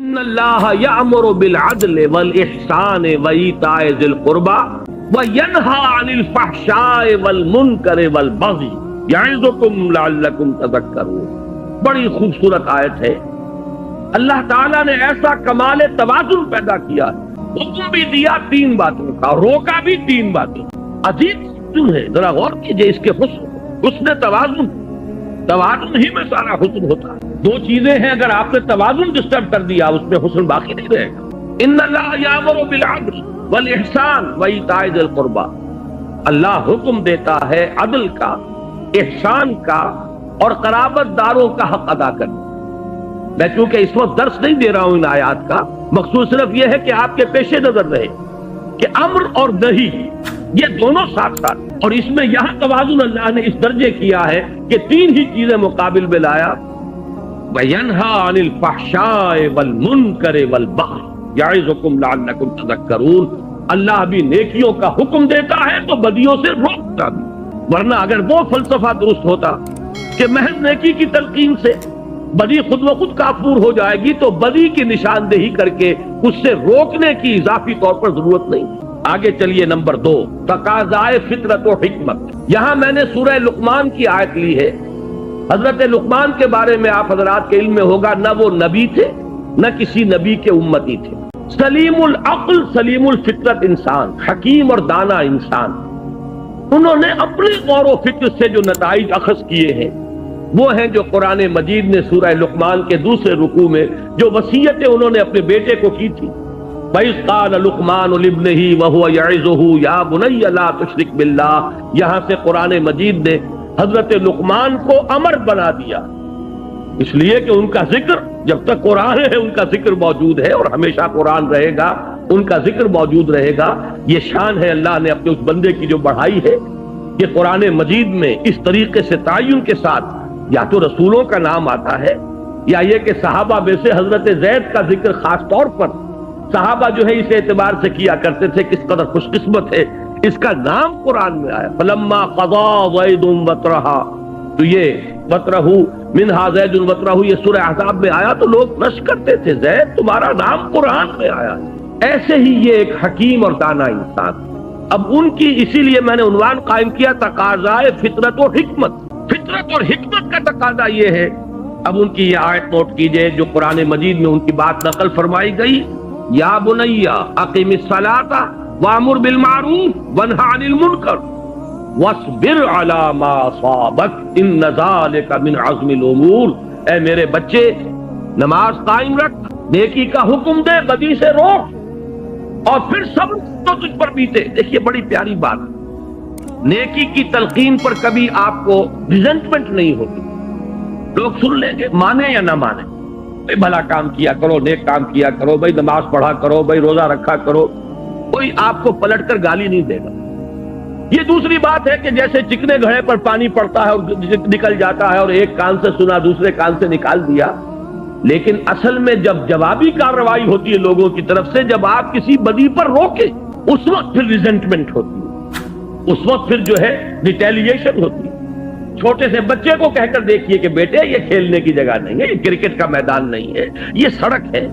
ان اللہ یأمر بالعدل والاحسان وایتاء ذی القربى وینہی عن الفحشاء والمنکر والبغی یعظکم لعلکم تذکرون۔ بڑی خوبصورت آیت ہے۔ اللہ تعالیٰ نے ایسا کمال توازن پیدا کیا ہے، حکم بھی دیا تین باتوں کا، روکا بھی تین باتوں۔ عجیب حسن ہے، ذرا غور کیجئے اس کے حسن توازن ہی میں سارا حسن ہوتا ہے۔ دو چیزیں ہیں، اگر آپ نے توازن ڈسٹرب کر دیا اس میں حسن باقی نہیں رہے گا۔ ان اللہ یامر بالعدل والاحسان وایتاء ذی القربى، اللہ حکم دیتا ہے عدل کا، احسان کا اور قرابت داروں کا حق ادا کرنے۔ میں چونکہ اس وقت درس نہیں دے رہا ہوں ان آیات کا، مقصود صرف یہ ہے کہ آپ کے پیش نظر رہے کہ امر اور نہی یہ دونوں ساتھ ساتھ، اور اس میں یہاں توازن اللہ نے اس درجے کیا ہے کہ تین ہی چیزیں مقابل میں لایا۔ وَيَنْهَا عَنِ الْفَحْشَاءِ وَالْمُنْكَرِ وَالْبَغْيِ يَعِظُكُمْ لَعَلَّكُمْ تَذَكَّرُونَ۔ اللہ بھی نیکیوں کا حکم دیتا ہے تو بدیوں سے روکتا بھی، ورنہ اگر وہ فلسفہ درست ہوتا کہ محض نیکی کی تلقین سے بدی خود و خود کافور ہو جائے گی تو بدی کی نشاندہی کر کے اس سے روکنے کی اضافی طور پر ضرورت نہیں۔ آگے چلیے، نمبر 2، تقاضائے فطرت و حکمت۔ یہاں میں نے سورہ لقمان کی آیت لی ہے۔ حضرت لقمان کے بارے میں آپ حضرات کے علم میں ہوگا، نہ وہ نبی تھے نہ کسی نبی کے امتی تھے، سلیم العقل سلیم الفطرت انسان، حکیم اور دانا انسان۔ انہوں نے اپنے غور و فکر سے جو نتائج اخذ کیے ہیں وہ ہیں جو قرآن مجید نے سورہ لقمان کے دوسرے رکوع میں جو وصیتیں انہوں نے اپنے بیٹے کو کی تھی، وَإِذْ قَالَ لُقْمَانُ لِابْنِهِ وَهُوَ يَعِظُهُ يَا بُنَيَّ لَا تُشْرِكْ بِاللَّهِ، یہاں سے قرآن مجید نے حضرت لقمان کو امر بنا دیا، اس لیے کہ ان کا ذکر جب تک قرآن ہے ان کا ذکر موجود ہے، اور ہمیشہ قرآن رہے گا ان کا ذکر موجود رہے گا۔ یہ شان ہے اللہ نے اپنے اس بندے کی جو بڑھائی ہے کہ قرآن مجید میں اس طریقے سے تعین کے ساتھ یا تو رسولوں کا نام آتا ہے یا یہ کہ صحابہ میں سے حضرت زید کا ذکر خاص طور پر صحابہ جو ہے اس اعتبار سے کیا کرتے تھے کس قدر خوش قسمت ہے اس کا نام قرآن میں آیا۔ فلما قضى زید وطرها، تو یہ وطرہ منہا زید وطرہ یہ سورہ احزاب میں آیا تو لوگ رش کرتے تھے، زید تمہارا نام قرآن میں آیا۔ ایسے ہی یہ ایک حکیم اور دانا انسان۔ اب ان کی اسی لیے میں نے عنوان قائم کیا تقاضائے فطرت و حکمت۔ فطرت اور حکمت کا تقاضا یہ ہے، اب ان کی یہ آیت نوٹ کیجئے جو قرآن مجید میں ان کی بات نقل فرمائی گئی، یا بنی اقم الصلاۃ وامر بالمعروف وانہی عن المنکر واصبر علی ما اصابک ان ذلک من عزم الامور۔ اے میرے بچے، نماز قائم رکھ، نیکی کا حکم دے، بدی سے روک، اور پھر صبر تو تجھ پر بیتے۔ دیکھیے بڑی پیاری بات، نیکی کی تلقین پر کبھی آپ کو ریزنٹمنٹ نہیں ہوتی۔ لوگ سن لیں گے، مانے یا نہ مانے، بھائی بھلا کام کیا کرو، نیک کام کیا کرو، بھائی نماز پڑھا کرو، بھائی روزہ رکھا کرو، کوئی آپ کو پلٹ کر گالی نہیں دے گا۔ یہ دوسری بات ہے کہ جیسے چکنے گھڑے پر پانی پڑتا ہے اور نکل جاتا ہے، اور ایک کان سے سنا دوسرے کان سے نکال دیا، لیکن اصل میں جب جوابی کارروائی ہوتی ہے لوگوں کی طرف سے، جب آپ کسی بدی پر روکے اس وقت پھر ریزنٹمنٹ ہوتی ہے، اس وقت پھر جو ہے ریٹیلیشن ہوتی ہے۔ چھوٹے سے بچے کو کہہ کر دیکھیے کہ بیٹے یہ کھیلنے کی جگہ نہیں ہے، یہ کرکٹ کا میدان نہیں ہے، یہ سڑک ہے،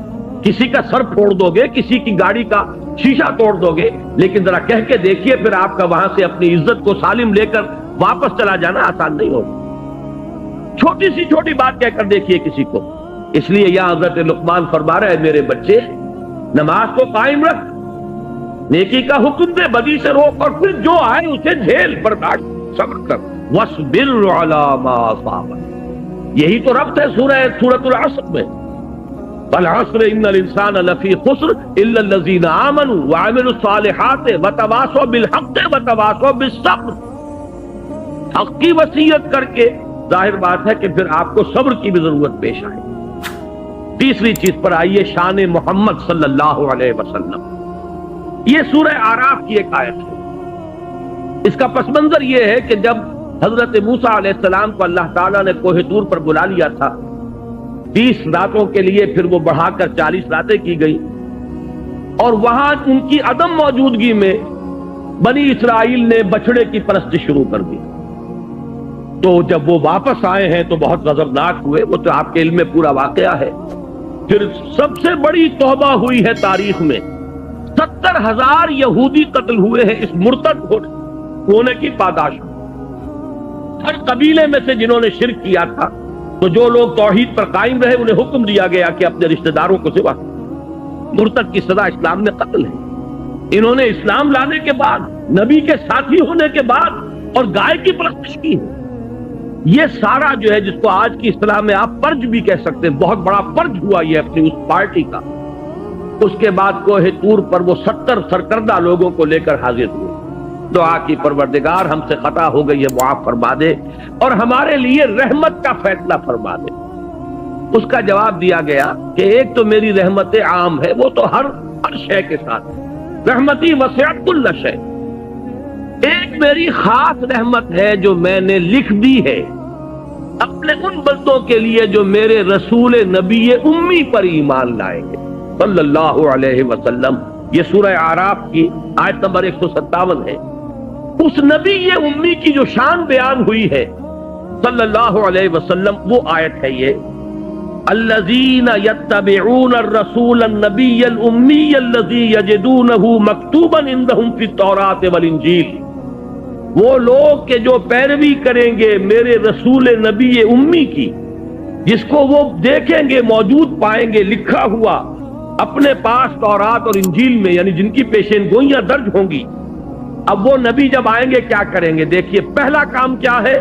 کسی کا سر پھوڑ دو گے، کسی کی گاڑی کا شیشہ توڑ دو گے، لیکن ذرا کہہ کے دیکھیے پھر آپ کا وہاں سے اپنی عزت کو سالم لے کر واپس چلا جانا آسان نہیں ہوگا۔ چھوٹی سی چھوٹی بات کہہ کر دیکھیے کسی کو۔ اس لیے یہاں حضرت لقمان فرما رہے ہیں، میرے بچے نماز کو قائم رکھ، نیکی کا حکم دے، بدی سے روک، اور پھر جو آئے اسے جھیل، برداشت، صبر کر۔ وَاصْبِرْ عَلَىٰ مَا أَصَابَكَ، یہی تو ربط ہے سورۃ العصر میں، وَالْعَصْرِ إِنَّ الْإِنسَانَ لَفِي خُسْرٍ إِلَّا الَّذِينَ آمَنُوا وَعَمِلُوا الصَّالِحَاتِ وَتَوَاصَوْا بِالْحَقِّ وَتَوَاصَوْا بِالصَّبْرِ۔ حق کی وصیت کر کے ظاہر بات ہے کہ پھر آپ کو صبر کی بھی ضرورت پیش آئے۔ تیسری چیز پر آئیے، شان محمد صلی اللہ علیہ وسلم۔ یہ سورہ اعراف کی ایک آیت ہے۔ اس کا پس منظر یہ ہے کہ جب حضرت موسیٰ علیہ السلام کو اللہ تعالیٰ نے کوہ طور پر بلا لیا تھا 30 راتوں کے لیے، پھر وہ بڑھا کر 40 راتیں کی گئی، اور وہاں ان کی عدم موجودگی میں بنی اسرائیل نے بچڑے کی پرستش شروع کر دی۔ تو جب وہ واپس آئے ہیں تو بہت غضبناک ہوئے، وہ تو آپ کے علم میں پورا واقعہ ہے۔ پھر سب سے بڑی توبہ ہوئی ہے تاریخ میں، 70,000 یہودی قتل ہوئے ہیں اس مرتد ہونے کی پاداش میں۔ ہر قبیلے میں سے جنہوں نے شرک کیا تھا، تو جو لوگ توحید پر قائم رہے انہیں حکم دیا گیا کہ اپنے رشتہ داروں کو ذبح کریں۔ مرتد کی سزا اسلام میں قتل ہے۔ انہوں نے اسلام لانے کے بعد، نبی کے ساتھی ہونے کے بعد اور گائے کی پرستش کی ہے۔ یہ سارا جو ہے، جس کو آج کی اصطلاح میں آپ پرج بھی کہہ سکتے ہیں، بہت بڑا پرج ہوا یہ اپنی اس پارٹی کا۔ اس کے بعد کوہ طور پر وہ 70 سرکردہ لوگوں کو لے کر حاضر ہوئے، دعا کی پروردگار ہم سے خطا ہو گئی ہے، معاف فرما دے اور ہمارے لیے رحمت کا فیصلہ فرما دے۔ اس کا جواب دیا گیا کہ ایک تو میری رحمت عام ہے، وہ تو ہر شے کے ساتھ ہے، رحمتی وسعت کل شے۔ ایک میری خاص رحمت ہے جو میں نے لکھ دی ہے اپنے ان بندوں کے لیے جو میرے رسول نبی امی پر ایمان لائیں گے صلی اللہ علیہ وسلم۔ یہ سورہ اعراف کی آیت نمبر 157 ہے۔ اس نبی امی کی جو شان بیان ہوئی ہے صلی اللہ علیہ وسلم، وہ آیت ہے یہ، الذین یتبعون الرسول النبی الامی الذی یجدونہ مکتوبا عندہم فی التوراۃ والانجیل۔ وہ لوگ کہ جو پیروی کریں گے میرے رسول نبی امی کی، جس کو وہ دیکھیں گے، موجود پائیں گے لکھا ہوا اپنے پاس تورات اور انجیل میں، یعنی جن کی پیشین گوئیاں درج ہوں گی۔ اب وہ نبی جب آئیں گے کیا کریں گے؟ دیکھیے پہلا کام کیا ہے،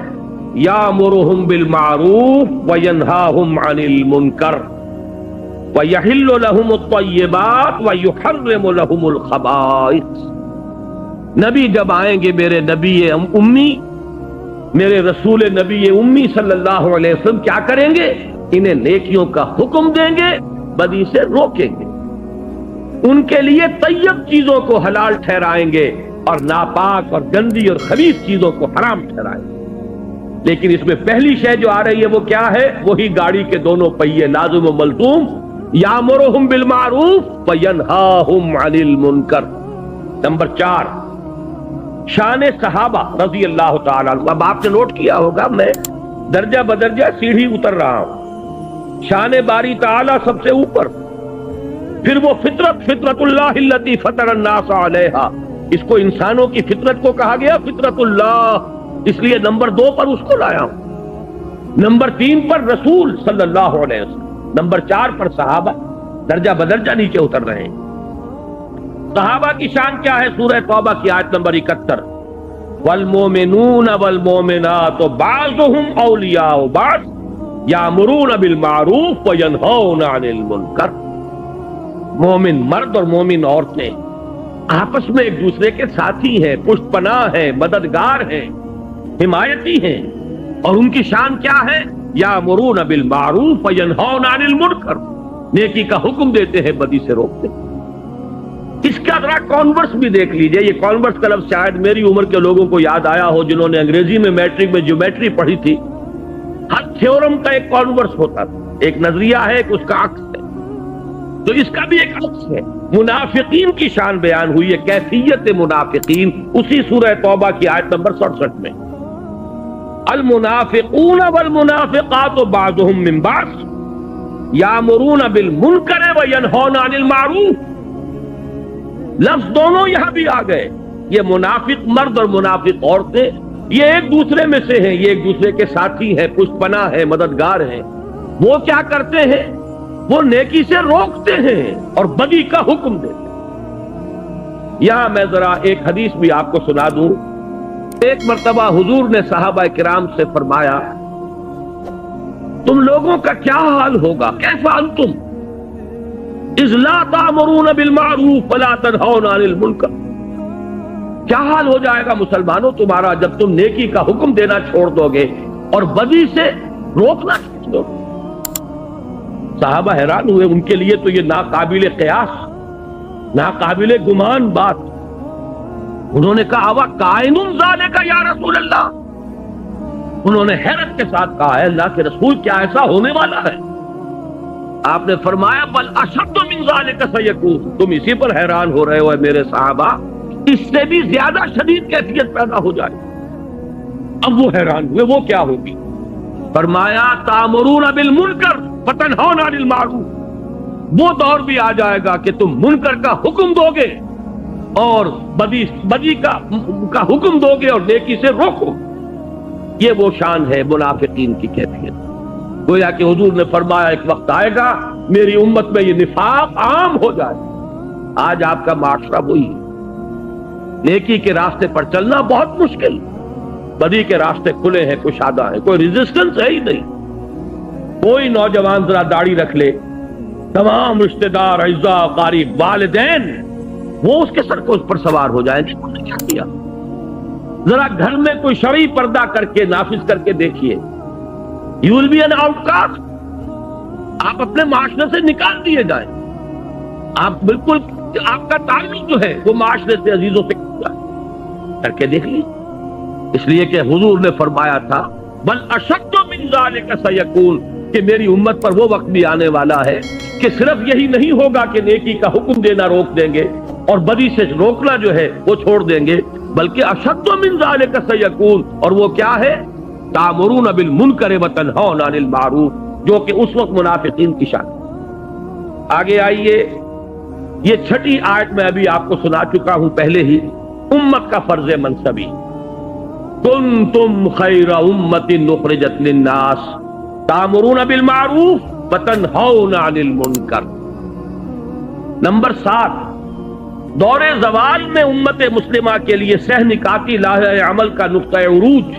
یامرہم بالمعروف وینہاہم عن المنکر ویحل لہم الطیبات ویحرم لہم الخبائث۔ نبی جب آئیں گے میرے نبی امی، میرے رسول نبی امی صلی اللہ علیہ وسلم، کیا کریں گے؟ انہیں نیکیوں کا حکم دیں گے، بدی سے روکیں گے، ان کے لیے طیب چیزوں کو حلال ٹھہرائیں گے اور ناپاک اور گندی اور خبیث چیزوں کو حرام ٹھہرائیں گے۔ لیکن اس میں پہلی شے جو آ رہی ہے وہ کیا ہے؟ وہی گاڑی کے دونوں پہیے لازم و ملزوم، یامرہم بالمعروف وینہاہم عن المنکر۔ نمبر 4، شان صحابہ رضی اللہ تعالیٰ عنہ۔ اب آپ نے نوٹ کیا ہوگا میں درجہ بدرجہ سیڑھی اتر رہا ہوں۔ شان باری تعالیٰ سب سے اوپر، پھر وہ فطرت اللہ التی فطر الناس علیہا، اس کو انسانوں کی فطرت کو کہا گیا فطرت اللہ، اس لیے نمبر 2 پر اس کو لایا ہوں۔ نمبر 3 پر رسول صلی اللہ علیہ وسلم، نمبر 4 پر صحابہ، درجہ بدرجہ نیچے اتر رہے ہیں۔ صحابہ کی شان کیا ہے؟ سورہ توبہ کی آیت نمبر 71، والمومنون والمومنات بعضهم اولیاء بعض یامرون بالمعروف وینہون عن المنکر۔ مومن مرد اور مومن عورتیں آپس میں ایک دوسرے کے ساتھی ہیں، پشت پناہ ہیں، مددگار ہیں، حمایتی ہیں، اور ان کی شان کیا ہے؟ یامرون بالمعروف وینہون عن المنکر، نیکی کا حکم دیتے ہیں، بدی سے روکتے ہیں۔ اس کا ذرا کانورس بھی دیکھ لیجئے۔ یہ کانورس کا لفظ شاید میری عمر کے لوگوں کو یاد آیا ہو جنہوں نے انگریزی میں میٹرک میں جیومیٹری پڑھی تھی۔ ہر تھیورم کا ایک کانورس ہوتا تھا، ایک نظریہ ہے، ایک اس کا عکس ہے، تو اس کا بھی ایک عکس ہے۔ منافقین کی شان بیان ہوئی ہے، کیفیت منافقین، اسی سورہ توبہ کی آیت نمبر 67 میں، المنافقون والمنافقات بعضهم من بعض یامرون بالمنکر وینہون عن المعروف۔ لفظ دونوں یہاں بھی آ گئے۔ یہ منافق مرد اور منافق عورتیں یہ ایک دوسرے میں سے ہیں، یہ ایک دوسرے کے ساتھی ہیں، پشت پناہ ہیں، مددگار ہیں۔ وہ کیا کرتے ہیں؟ وہ نیکی سے روکتے ہیں اور بدی کا حکم دیتے ہیں۔ یہاں میں ذرا ایک حدیث بھی آپ کو سنا دوں۔ ایک مرتبہ حضور نے صحابہ کرام سے فرمایا، تم لوگوں کا کیا حال ہوگا؟ کیف انتم اذ لا تأمرون بالمعروف ولا تنہون عن المنکر؟ کیا حال ہو جائے گا مسلمانوں تمہارا جب تم نیکی کا حکم دینا چھوڑ دو گے اور بدی سے روکنا چھوڑ دو گے؟ صحابہ حیران ہوئے، ان کے لیے تو یہ ناقابل قیاس، ناقابل گمان بات۔ انہوں نے کہا وَقَائِنٌ ذَلِكَ یا رسول اللہ، انہوں نے حیرت کے ساتھ کہا ہے اللہ کے رسول کیا ایسا ہونے والا ہے؟ آپ نے فرمایا بل اشد من ذلک سیکون، تم اسی پر حیران ہو رہے ہو میرے صحابہ، اس سے بھی زیادہ شدید کیفیت پیدا ہو جائے۔ اب وہ حیران ہوئے، وہ کیا ہوگی؟ فرمایا تامرون بالمنکر فتنہون عن المعروف، وہ دور بھی آ جائے گا کہ تم منکر کا حکم دو گے اور بدی کا حکم دو گے اور نیکی سے روکو. یہ وہ شان ہے منافقین کی کیفیت. گویا کہ حضور نے فرمایا ایک وقت آئے گا میری امت میں یہ نفاق عام ہو جائے. آج آپ کا معاشرہ وہی ہے. نیکی کے راستے پر چلنا بہت مشکل, بدی کے راستے کھلے ہیں, کشادہ ہیں, کوئی ریزسٹنس ہے ہی نہیں. کوئی نوجوان ذرا داڑھی رکھ لے, تمام رشتہ دار, اعزاء, قریب, والدین وہ اس کے سر کو اس پر سوار ہو جائیں. انہوں نے کیا کیا؟ ذرا گھر میں کوئی شرعی پردہ کر کے نافذ کر کے دیکھیے. You will be an outcast. آپ اپنے معاشرے سے نکال دیے جائیں. آپ بالکل, آپ کا تعلق جو ہے وہ معاشرے سے, عزیزوں سے کر کے دیکھ لیجیے. اس لیے کہ حضور نے فرمایا تھا بل اشد من ذلک سیکون, کہ میری امت پر وہ وقت بھی آنے والا ہے کہ صرف یہی نہیں ہوگا کہ نیکی کا حکم دینا روک دیں گے اور بدی سے روکنا جو ہے وہ چھوڑ دیں گے, بلکہ اشد من ذلک سیکون, اور وہ کیا ہے؟ تامرون بالمنکر وتنہون عن المعروف, جو کہ اس وقت منافقین کی شان. آگے آئیے, یہ 6 آیت میں ابھی آپ کو سنا چکا ہوں پہلے ہی. امت کا فرض منصبی, کنتم خیر امت اخرجت للناس تامرون بالمعروف وتنہون عن المنکر. نمبر 7, دور زوال میں امت مسلمہ کے لیے سہ نکاتی لاہ عمل کا نقطہ عروج.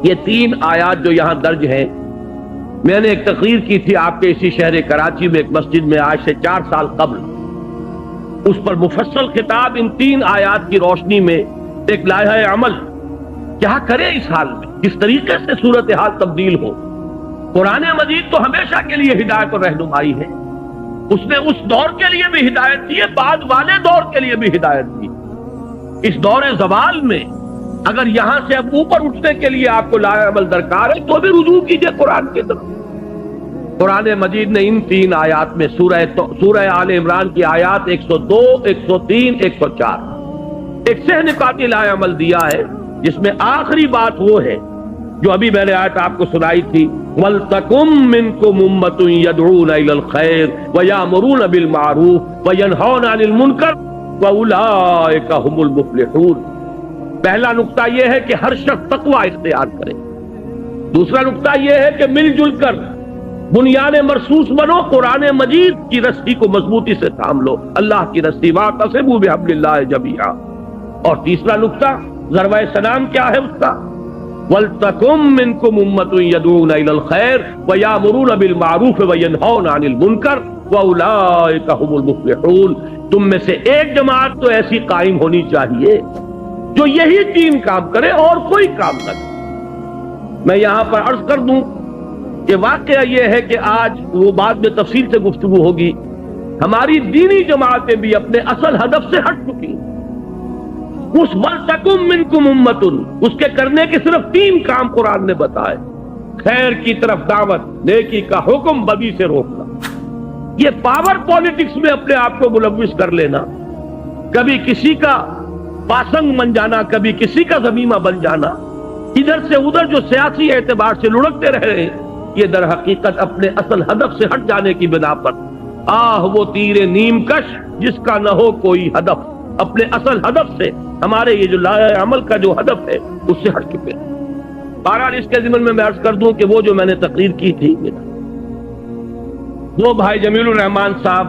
یہ 3 آیات جو یہاں درج ہیں, میں نے ایک تقریر کی تھی آپ کے اسی شہر کراچی میں ایک مسجد میں آج سے 4 سال قبل. اس پر مفصل خطاب ان 3 آیات کی روشنی میں ایک لائحہ عمل کیا کرے اس حال میں, کس طریقے سے صورتحال تبدیل ہو. قرآن مجید تو ہمیشہ کے لیے ہدایت اور رہنمائی ہے. اس نے اس دور کے لیے بھی ہدایت دی ہے, بعد والے دور کے لیے بھی ہدایت دی. اس دور زوال میں اگر یہاں سے اب اوپر اٹھنے کے لیے آپ کو لائحہ عمل درکار ہے تو بھی رجوع کیجئے قرآن کی طرف. قرآن مجید نے ان 3 آیات میں سورہ آل عمران کی آیات 102, 103, 104 ایک سہ نکاتی لائحہ عمل دیا ہے, جس میں آخری بات وہ ہے جو ابھی میں نے آیت آپ کو سنائی تھی, وَلْتَكُمْ مِنْكُمْ أُمَّةٌ يَدْعُونَ إِلَى الْخَيْرِ وَيَأْمُرُونَ بِالْمَعْرُوفِ وَيَنْهَوْنَ عَنِ الْمُنْكَرِ وَأُولَٰئِكَ هُمُ الْمُفْلِحُونَ. پہلا نقطہ یہ ہے کہ ہر شخص تقوی اختیار کرے. دوسرا نقطہ یہ ہے کہ مل جل کر بنیان مرصوص بنو, قرآن مجید کی رسی کو مضبوطی سے تھام لو, اللہ کی رسی, وَاعْتَصِمُوا بِحَبْلِ اللَّهِ جَمِيعًا. اور تیسرا نقطہ ضربہ سلام کیا ہے اس کا؟ وَلْتَكُمْ مِنْكُمْ أُمَّةٌ يَدْعُونَ إِلَى الْخَيْرِ وَيَأْمُرُونَ بِالْمَعْرُوفِ وَيَنْهَوْنَ عَنِ الْمُنْكَرِ وَأُولَٰئِكَ هُمُ الْمُفْلِحُونَ. تم میں سے ایک جماعت تو ایسی قائم ہونی چاہیے جو یہی 3 کام کرے اور کوئی کام نہ کرے. میں یہاں پر عرض کر دوں کہ واقعہ یہ ہے کہ آج وہ بعد میں تفصیل سے گفتگو ہوگی, ہماری دینی جماعتیں بھی اپنے اصل ہدف سے ہٹ چکی ہیں. اس وَلْتَكُمْ مِنْكُمْ أُمَّةٌ اس کے کرنے کے صرف 3 کام قرآن نے بتائے, خیر کی طرف دعوت, نیکی کا حکم, بدی سے روکنا. یہ پاور پالیٹکس میں اپنے آپ کو ملوث کر لینا, کبھی کسی کا پاسنگ بن جانا, کبھی کسی کا ذمیمہ بن جانا, ادھر سے ادھر جو سیاسی اعتبار سے لڑکتے رہے ہیں, یہ در حقیقت اپنے اصل ہدف سے ہٹ جانے کی بنا پر وہ تیر نیم کش جس کا نہ ہو کوئی ہدف. اپنے اصل ہدف سے, ہمارے یہ جو لائحہ عمل کا جو ہدف ہے اس سے ہٹ چکے ہیں. بہرحال اس کے ضمن میں عرض کر دوں کہ وہ جو میں نے تقریر کی تھی, وہ بھائی جمیل الرحمان صاحب,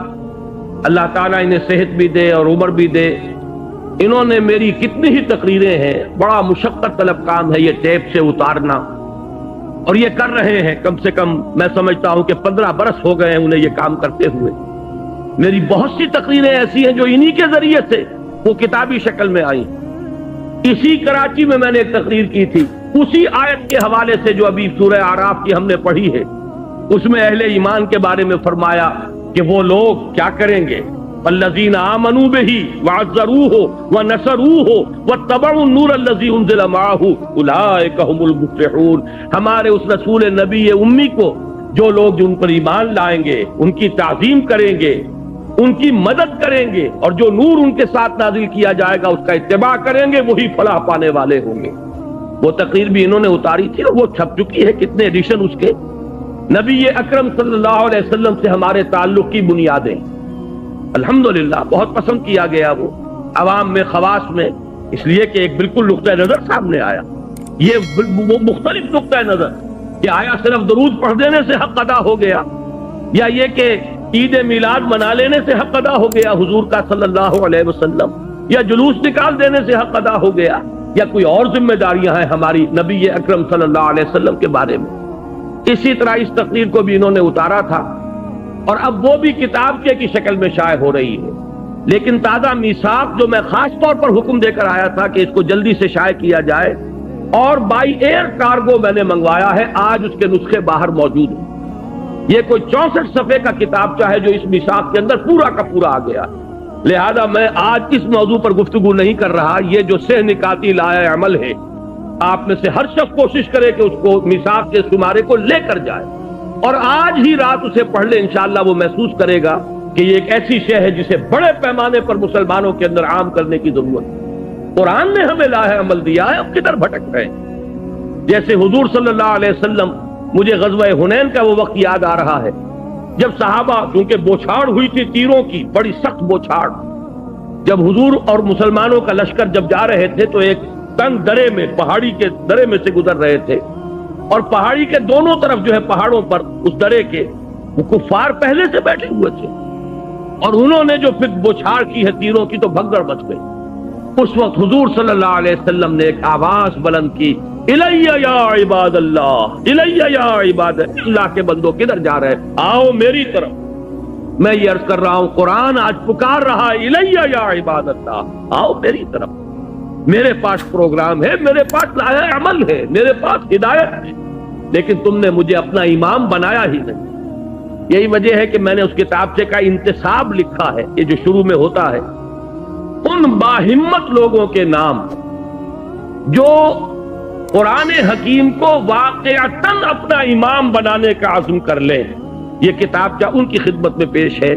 اللہ تعالیٰ انہیں صحت بھی دے اور عمر بھی دے, انہوں نے میری کتنی ہی تقریریں ہیں, بڑا مشقت طلب کام ہے یہ ٹیپ سے اتارنا, اور یہ کر رہے ہیں. کم سے کم میں سمجھتا ہوں کہ 15 برس ہو گئے ہیں انہیں یہ کام کرتے ہوئے. میری بہت سی تقریریں ایسی ہیں جو انہی کے ذریعے سے وہ کتابی شکل میں آئی. اسی کراچی میں نے ایک تقریر کی تھی اسی آیت کے حوالے سے جو ابھی سورہ اعراف کی ہم نے پڑھی ہے. اس میں اہل ایمان کے بارے میں فرمایا کہ وہ لوگ کیا کریں گے, الذین آمنوا بہ وعزروہ ونصروہ واتبعوا النور الذی انزل معہ اولئک هم المفلحون. ہمارے اس رسول نبی امی کو جو لوگ جو ان پر ایمان لائیں گے, ان کی تعظیم کریں گے, ان کی مدد کریں گے, اور جو نور ان کے ساتھ نازل کیا جائے گا اس کا اتباع کریں گے, وہی فلاح پانے والے ہوں گے. وہ تقریر بھی انہوں نے اتاری تھی اور وہ چھپ چکی ہے, کتنے ایڈیشن اس کے. نبی اکرم صلی اللہ علیہ وسلم سے ہمارے تعلق کی بنیادیں الحمدللہ بہت پسند کیا گیا وہ عوام میں خواص میں، اس لیے کہ ایک بالکل نقطۂ نظر سامنے آیا، یہ وہ مختلف نقطۂ نظر کہ آیا صرف درود پڑھ دینے سے حق ادا ہو گیا، یا یہ کہ عید میلاد منا لینے سے حق ادا ہو گیا حضور کا صلی اللہ علیہ وسلم، یا جلوس نکال دینے سے حق ادا ہو گیا، یا کوئی اور ذمہ داریاں ہیں ہماری نبی اکرم صلی اللہ علیہ وسلم کے بارے میں۔ اسی طرح اس تقریر کو بھی انہوں نے اتارا تھا، اور اب وہ بھی کتاب کی شکل میں شائع ہو رہی ہے، لیکن تازہ میثاق جو میں خاص طور پر حکم دے کر آیا تھا کہ اس کو جلدی سے شائع کیا جائے، اور بائی ایئر کارگو میں نے منگوایا ہے، آج اس کے نسخے باہر موجود ہیں۔ یہ کوئی 64 صفحے کا کتابچہ ہے جو اس میثاق کے اندر پورا کا پورا آ گیا، لہذا میں آج اس موضوع پر گفتگو نہیں کر رہا۔ یہ جو سہ نکاتی لائے عمل ہے، آپ میں سے ہر شخص کوشش کرے کہ اس کو میثاق کے شمارے کو لے کر جائے، اور آج ہی رات اسے پڑھ لے، انشاءاللہ وہ محسوس کرے گا کہ یہ ایک ایسی شے ہے جسے بڑے پیمانے پر مسلمانوں کے اندر عام کرنے کی ضرورت ہے۔ قرآن نے ہمیں لاہ عمل دیا ہے، اب کدھر بھٹک رہے ہیں؟ جیسے حضور صلی اللہ علیہ وسلم، مجھے غزوہ حنین کا وہ وقت یاد آ رہا ہے جب صحابہ، کیونکہ بوچھاڑ ہوئی تھی تیروں کی، بڑی سخت بوچھاڑ، جب حضور اور مسلمانوں کا لشکر جب جا رہے تھے تو ایک تنگ درے میں، پہاڑی کے درے میں سے گزر رہے تھے، اور پہاڑی کے دونوں طرف جو ہے پہاڑوں پر اس درے کے وہ کفار پہلے سے بیٹھے ہوئے تھے، اور انہوں نے جو پھر بوچھاڑ کی ہے تیروں کی تو بھگدڑ مچ گئی۔ اس وقت حضور صلی اللہ علیہ وسلم نے ایک آواز بلند کی، الیہ یا عباد اللہ، الیہ یا عباد اللہ کے بندوں کدھر جا رہے ہیں؟ آؤ میری طرف۔ میں یہ عرض کر رہا ہوں، قرآن آج پکار رہا ہے، الیہ یا عباد اللہ، آؤ میری طرف، میرے پاس پروگرام ہے، میرے پاس لائحہ عمل ہے، میرے پاس ہدایت ہے، لیکن تم نے مجھے اپنا امام بنایا ہی نہیں۔ یہی وجہ ہے کہ میں نے اس کتابچے کا انتصاب لکھا ہے، یہ جو شروع میں ہوتا ہے، ان باہمت لوگوں کے نام جو قرآن حکیم کو واقعتاً اپنا امام بنانے کا عزم کر لیں۔ یہ کتابچہ ان کی خدمت میں پیش ہے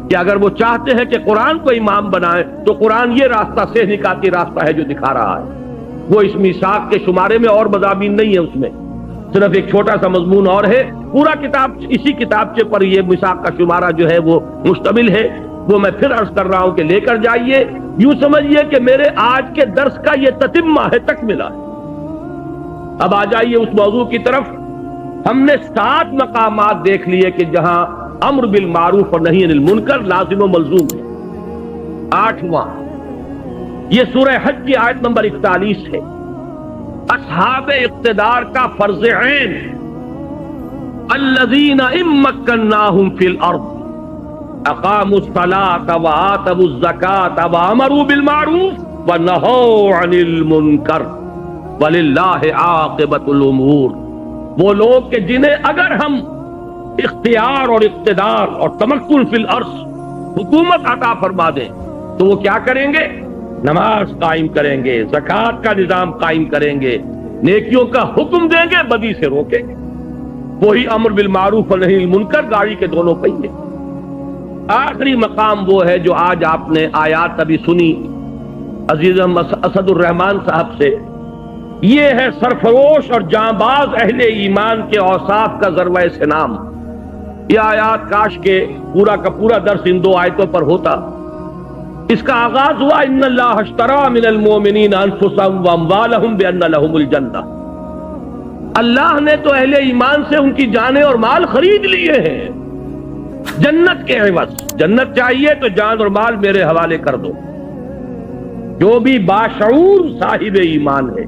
کہ اگر وہ چاہتے ہیں کہ قرآن کو امام بنائیں تو قرآن یہ راستہ سہ نکاتی راستہ ہے جو دکھا رہا ہے۔ وہ اس میثاق کے شمارے میں اور مضامین نہیں ہے، اس میں صرف ایک چھوٹا سا مضمون اور ہے، پورا کتاب اسی کتابچے پر یہ میثاق کا شمارہ جو ہے وہ مشتمل ہے۔ وہ میں پھر عرض کر رہا ہوں کہ لے کر جائیے، یوں سمجھیے کہ میرے آج کے درس کا یہ تتمہ ہے، تکملہ ہے۔ اب آ جائیے اس موضوع کی طرف۔ ہم نے 7 مقامات دیکھ لیے کہ جہاں امر بالمعروف اور نہی عن المنکر لازم و ملزوم ہے۔ 8واں یہ سورہ حج کی آیت نمبر 41 ہے، اصحاب اقتدار کا فرض عین، الذین ان مکناہم فی الارض اقاموا الصلاة وآتوا الزکاة وامروا بالمعروف ونہوا عن المنکر وللہ عاقبۃ الامور۔ وہ لوگ کہ جنہیں اگر ہم اختیار اور اقتدار اور تمکن فی الارض، حکومت عطا فرما دیں تو وہ کیا کریں گے؟ نماز قائم کریں گے، زکوٰۃ کا نظام قائم کریں گے، نیکیوں کا حکم دیں گے، بدی سے روکیں گے۔ وہی امر بالمعروف اور نہی عن المنکر، گاڑی کے دونوں پہیے۔ آخری مقام وہ ہے جو آج آپ نے آیات ابھی سنی عزیز اسد الرحمان صاحب سے، یہ ہے سرفروش اور جانباز اہل ایمان کے اوصاف کا ذروہ سنام۔ یہ آیات کاش کے پورا کا پورا درس ان 2 آیتوں پر ہوتا۔ اس کا آغاز ہوا ان اللہ اشتری من المؤمنین انفسهم واموالهم بان لهم الجنہ۔ اللہ نے تو اہل ایمان سے ان کی جانیں اور مال خرید لیے ہیں جنت کے عوض۔ جنت چاہیے تو جان اور مال میرے حوالے کر دو۔ جو بھی باشعور صاحب ایمان ہے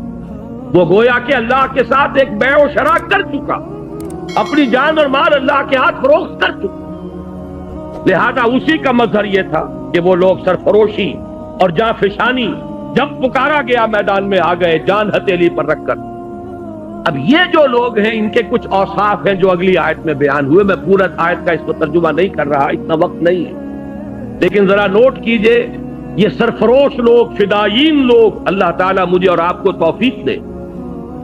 وہ گویا کہ اللہ کے ساتھ ایک بیع و شرا کر چکا، اپنی جان اور مال اللہ کے ہاتھ فروخت کر چکا۔ لہذا اسی کا مظہر یہ تھا کہ وہ لوگ سرفروشی اور جاں فشانی جب پکارا گیا میدان میں آ گئے، جان ہتھیلی پر رکھ کر۔ اب یہ جو لوگ ہیں ان کے کچھ اوصاف ہیں جو اگلی آیت میں بیان ہوئے۔ میں پورا آیت کا اس کو ترجمہ نہیں کر رہا، اتنا وقت نہیں ہے، لیکن ذرا نوٹ کیجئے، یہ سرفروش لوگ، فدائین لوگ، اللہ تعالیٰ مجھے اور آپ کو توفیق دے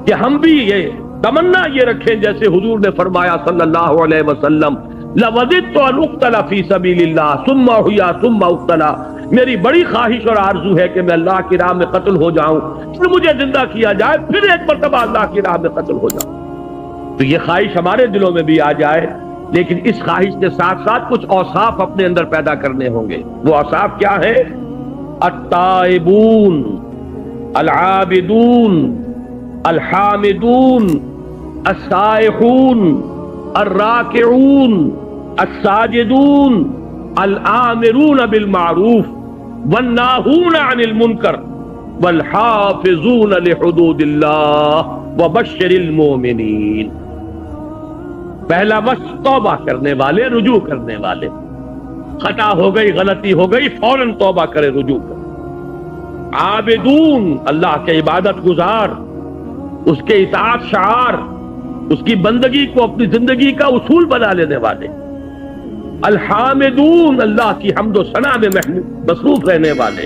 کہ ہم بھی یہ تمنا یہ رکھیں جیسے حضور نے فرمایا صلی اللہ علیہ وسلم، لَوَدِدْتُ أَنْ أُقْتَلَ فِي سَبِيلِ اللَّهِ ثُمَّ أُحْيَا ثُمَّ أُقْتَلَ۔ میری بڑی خواہش اور آرزو ہے کہ میں اللہ کی راہ میں قتل ہو جاؤں، پھر مجھے زندہ کیا جائے، پھر ایک مرتبہ اللہ کی راہ میں قتل ہو جاؤں۔ تو یہ خواہش ہمارے دلوں میں بھی آ جائے، لیکن اس خواہش کے ساتھ ساتھ کچھ اوصاف اپنے اندر پیدا کرنے ہوں گے۔ وہ اوصاف کیا ہے؟ التائبون، العابدون، الحامدون، السائحون، الراکعون، الساجدون، الآمرون بالمعروف والناہون عن المنکر والحافظون لحدود اللہ وبشر المؤمنین۔ پہلا بس توبہ کرنے والے، رجوع کرنے والے، خطا ہو گئی، غلطی ہو گئی، فوراً توبہ کرے، رجوع کرے۔ عابدون، اللہ کے عبادت گزار، اس کے اطاعت شعار، اس کی بندگی کو اپنی زندگی کا اصول بنا لینے والے۔ الحامدون، اللہ کی حمد و ثنا میں مصروف رہنے والے۔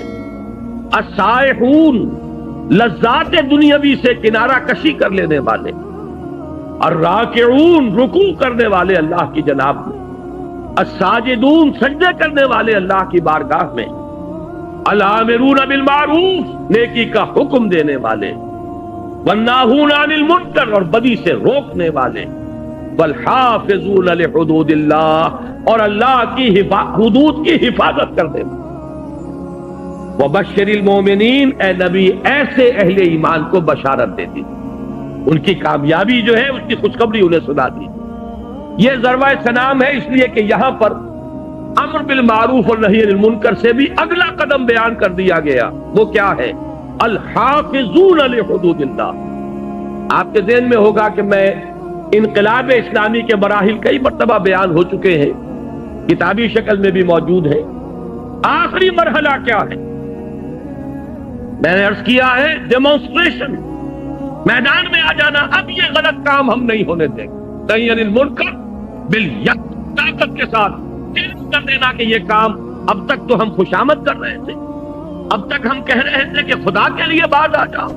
السائحون، لذات دنیاوی سے کنارہ کشی کر لینے والے۔ الراکعون، رکوع کرنے والے اللہ کی جناب میں۔ الساجدون، سجدے کرنے والے اللہ کی بارگاہ میں۔ الآمرون بالمعروف، نیکی کا حکم دینے والے۔ والناہون عن المنکر، اور بدی سے روکنے والے۔ والحافظون لحدود اللہ، اور اللہ کی حدود کی حفاظت کرنے والے۔ وبشر المؤمنین، اے نبی ایسے اہل ایمان کو بشارت دے دی، ان کی کامیابی جو ہے اس کی خوشخبری انہیں سنا دی۔ یہ ضربہ سلام ہے، اس لیے کہ یہاں پر امر بالمعروف اور نہی عن المنکر سے بھی اگلا قدم بیان کر دیا گیا۔ وہ کیا ہے؟ الحافظون لحدود اللہ۔ آپ کے ذہن میں ہوگا کہ میں انقلاب اسلامی کے مراحل کئی مرتبہ بیان ہو چکے ہیں، کتابی شکل میں بھی موجود ہے۔ آخری مرحلہ کیا ہے؟ میں نے عرض کیا ہے ڈیمونسٹریشن، میدان میں آ جانا۔ اب یہ غلط کام ہم نہیں ہونے دیں گے، نہی عن المنکر بالید، طاقت کے ساتھ کر دینا کہ یہ کام، اب تک تو ہم خوشامد کر رہے تھے، اب تک ہم کہہ رہے تھے کہ خدا کے لیے باز آ جاؤ،